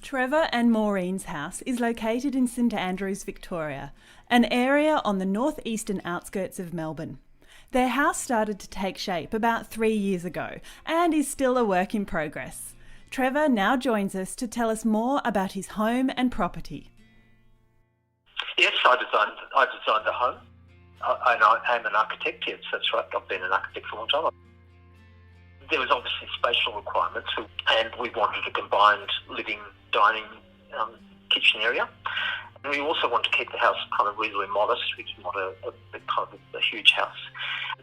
Trevor and Maureen's house is located in St Andrews, Victoria, an area on the northeastern outskirts of Melbourne. Their house started to take shape about 3 years ago and is still a work in progress. Trevor now joins us to tell us more about his home and property. Yes, I designed the home. I am an architect, yes, that's right. I've been an architect for a long time. There was obviously spatial requirements, and we wanted a combined living, dining, kitchen area. And we also wanted to keep the house kind of reasonably modest. We didn't want a huge house.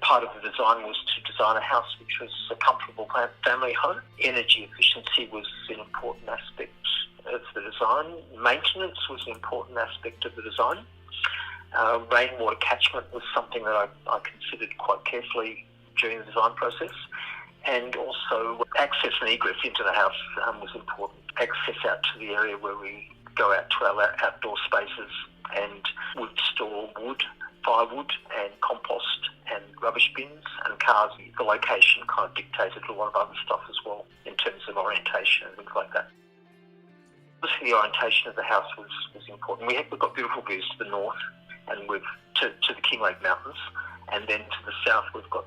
Part of the design was to design a house which was a comfortable family home. Energy efficiency was an important aspect of the design. Maintenance was an important aspect of the design. Rainwater catchment was something that I considered quite carefully during the design process. And also access and egress into the house was important. Access out to the area where we go out to our outdoor spaces and would store wood, firewood and compost and rubbish bins and cars. The location kind of dictated a lot of other stuff as well in terms of orientation and things like that. Obviously the orientation of the house was important. We've got beautiful views to the north and to the Kinglake Mountains, and then to the south we've got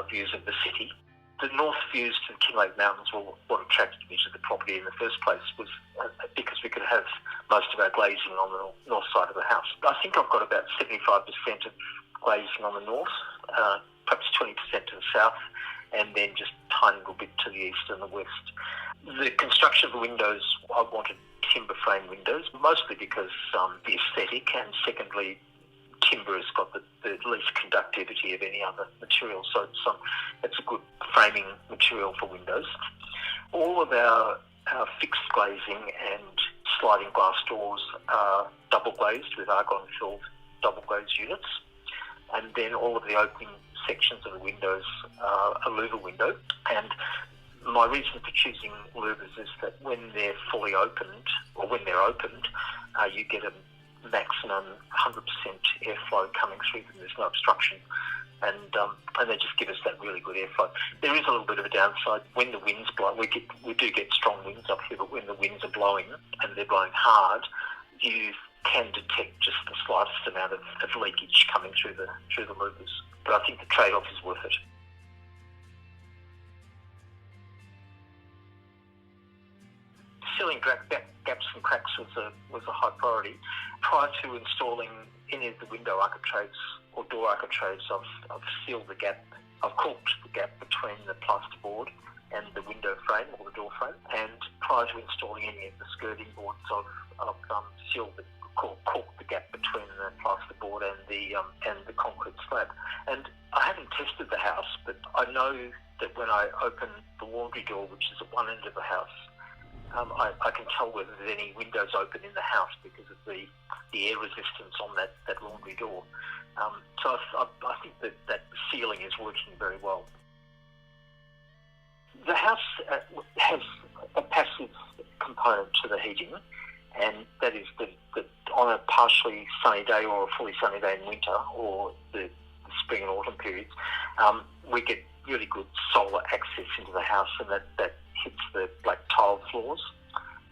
views of the city. The north views to the Kinglake Mountains were what attracted me to the property in the first place, was because we could have most of our glazing on the north side of the house. I think I've got about 75% of glazing on the north, perhaps 20% to the south, and then just a tiny little bit to the east and the west. The construction of the windows, I wanted timber frame windows, mostly because the aesthetic, and secondly, timber has got the least conductivity of any other material, so it's a good framing material for windows. All of our fixed glazing and sliding glass doors are double glazed with argon-filled double glazed units, and then all of the opening sections of the windows are a louver window. And my reason for choosing louvers is that when they're fully opened, or when they're opened, you get a maximum 100% airflow coming through them. There's no obstruction, and they just give us that really good airflow. There is a little bit of a downside when the winds blow. We do get strong winds up here, but when the winds are blowing and they're blowing hard, you can detect just the slightest amount of leakage coming through the louvers. But I think the trade-off is worth it. Filling gaps and cracks was a high priority. Prior to installing any of the window architraves or door architraves, I've sealed the gap. I've caulked the gap between the plasterboard and the window frame or the door frame. And prior to installing any of the skirting boards, I've caulked the gap between the plasterboard and the concrete slab. And I haven't tested the house, but I know that when I open the laundry door, which is at one end of the house, I can tell whether there's any windows open in the house because of the air resistance on that laundry door. So I think that sealing is working very well. The house has a passive component to the heating, and that is that on a partially sunny day or a fully sunny day in winter or the spring and autumn periods, we get really good solar access into the house, and that hits the black tiled floors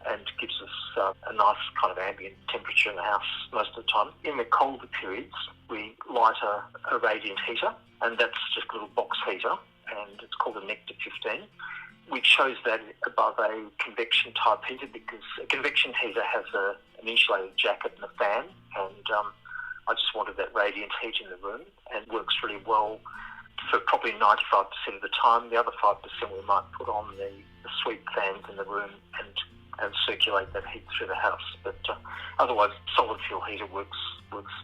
and gives us a nice kind of ambient temperature in the house most of the time. In the colder periods, we light a radiant heater, and that's just a little box heater, and it's called a Nectar 15. We chose that above a convection type heater because a convection heater has an insulated jacket and a fan, and I just wanted that radiant heat in the room, and works really well for probably 95% of the time. The other 5% we might put on the sweep fans in the room and circulate that heat through the house. But otherwise, solid fuel heater works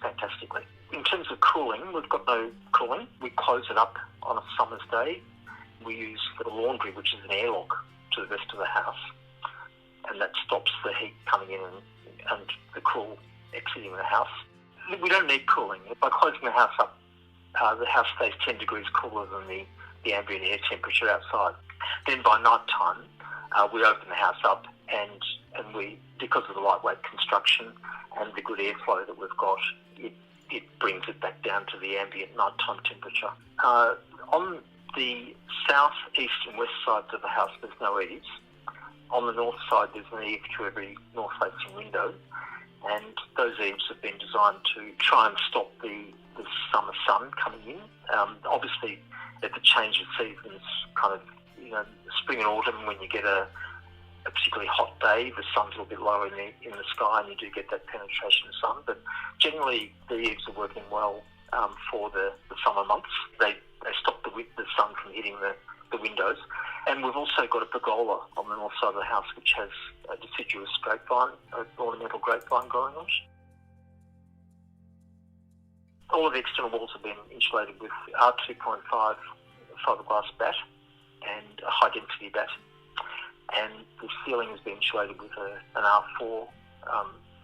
fantastically. In terms of cooling, we've got no cooling. We close it up on a summer's day. We use for the laundry, which is an airlock to the rest of the house, and that stops the heat coming in and the cool exiting the house. We don't need cooling. By closing the house up, the house stays 10 degrees cooler than the ambient air temperature outside. Then by night time, we open the house up, and we, because of the lightweight construction and the good airflow that we've got, it brings it back down to the ambient nighttime temperature. On the south, east and west sides of the house, there's no eaves. On the north side, there's an eave to every north-facing window, and those eaves have been designed to try and stop the summer sun coming in. Obviously, at the change of seasons, kind of, spring and autumn, when you get a particularly hot day, the sun's a little bit lower in the sky, and you do get that penetration of sun. But generally, the eaves are working well for the summer months. They stop the sun from hitting the windows. And we've also got a pergola on the north side of the house, which has a deciduous grapevine, an ornamental grapevine growing on it. All of the external walls have been insulated with R2.5 fiberglass batt and a high-density batt. And the ceiling has been insulated with an R4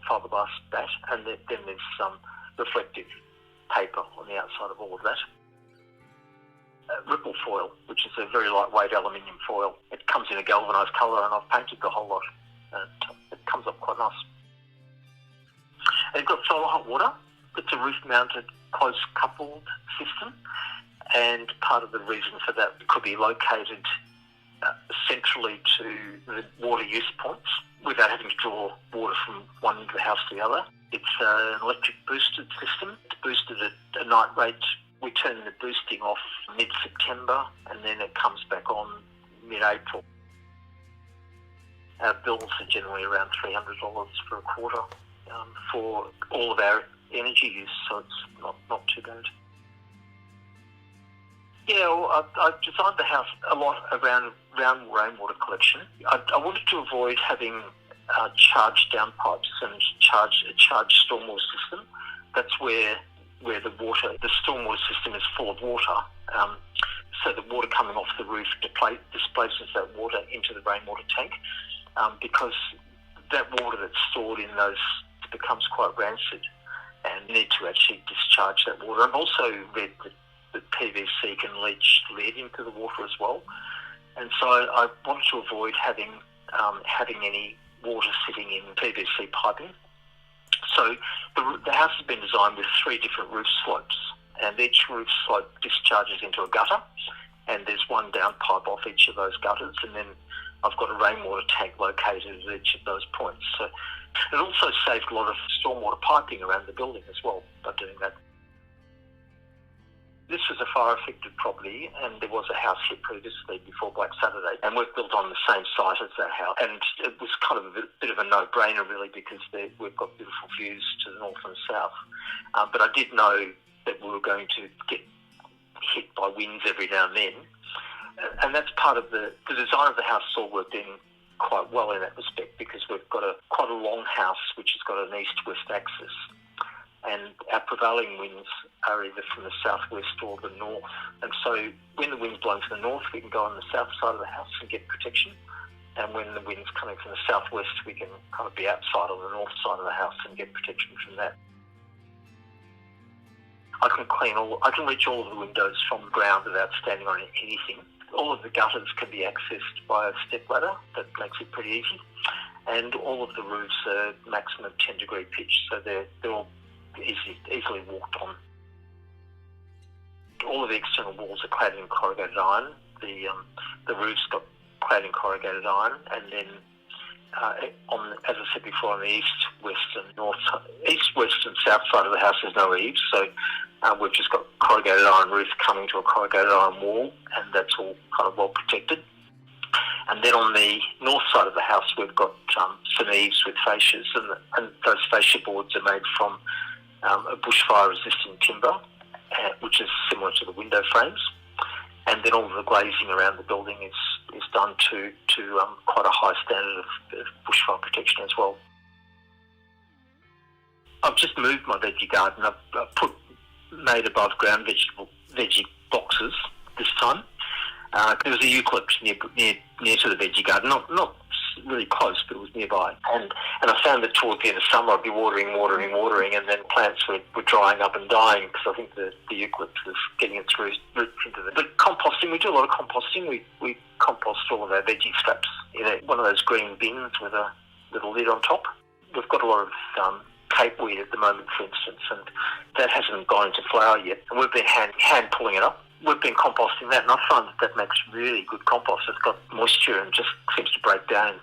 fiberglass batt, and then there's some reflective paper on the outside of all of that. Ripple foil, which is a very lightweight aluminium foil. It comes in a galvanised colour, and I've painted the whole lot. It comes up quite nice. And it's got solar hot water. It's a roof-mounted, close-coupled system, and part of the reason for that could be located centrally to the water use points without having to draw water from one end of the house to the other. It's an electric boosted system. It's boosted at a night rate. We turn the boosting off mid-September, and then it comes back on mid-April. Our bills are generally around $300 for a quarter for all of our energy use, so it's not too bad. Yeah, well, I designed the house a lot around rainwater collection. I wanted to avoid having charged downpipes and a charged stormwater system. That's where the stormwater system is full of water. So the water coming off the roof displaces that water into the rainwater tank, because that water that's stored in those becomes quite rancid, and you need to actually discharge that water. I've also read that PVC can leach lead into the water as well, and so I wanted to avoid having any water sitting in PVC piping. So the house has been designed with 3 different roof slopes, and each roof slope discharges into a gutter, and there's one downpipe off each of those gutters, and then I've got a rainwater tank located at each of those points. So it also saved a lot of stormwater piping around the building as well by doing that. This was a fire-affected property, and there was a house here previously before Black Saturday, and we've built on the same site as that house. And it was kind of a bit of a no-brainer, really, because we've got beautiful views to the north and south. But I did know that we were going to get hit by winds every now and then. And that's part of the design of the house all worked in quite well in that respect, because we've got quite a long house which has got an east-west axis. And our prevailing winds are either from the southwest or the north. And so when the wind's blowing from the north, we can go on the south side of the house and get protection. And when the wind's coming from the southwest, we can kind of be outside on the north side of the house and get protection from that. I can reach all of the windows from the ground without standing on anything. All of the gutters can be accessed by a step ladder. That makes it pretty easy. And all of the roofs are maximum 10-degree pitch, so they're all easily walked on. All of the external walls are clad in corrugated iron. The roof's got clad in corrugated iron, and then as I said before, on the east, west, and south side of the house, there's no eaves, so we've just got corrugated iron roof coming to a corrugated iron wall, and that's all kind of well protected. And then on the north side of the house, we've got some eaves with fascias, and those fascia boards are made from a bushfire-resistant timber, which is similar to the window frames. And then all of the glazing around the building is done to quite a high standard of bushfire protection as well. I've just moved my veggie garden. I've made above ground veggie boxes this time. There was a eucalypt near to the veggie garden, not really close, but it was nearby. And I found that towards the end of summer I'd be watering, and then plants were drying up and dying, because I think the eucalypt was getting its roots into them. But composting, we do a lot of composting. We compost all of our veggie scraps in one of those green bins with a little lid on top. We've got a lot of capeweed at the moment, for instance, and that hasn't gone into flower yet. And we've been hand pulling it up we've been composting that, and I find that makes really good compost. It's got moisture and just seems to break down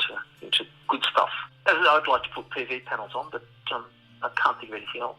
into good stuff. I'd like to put PV panels on, but I can't think of anything else.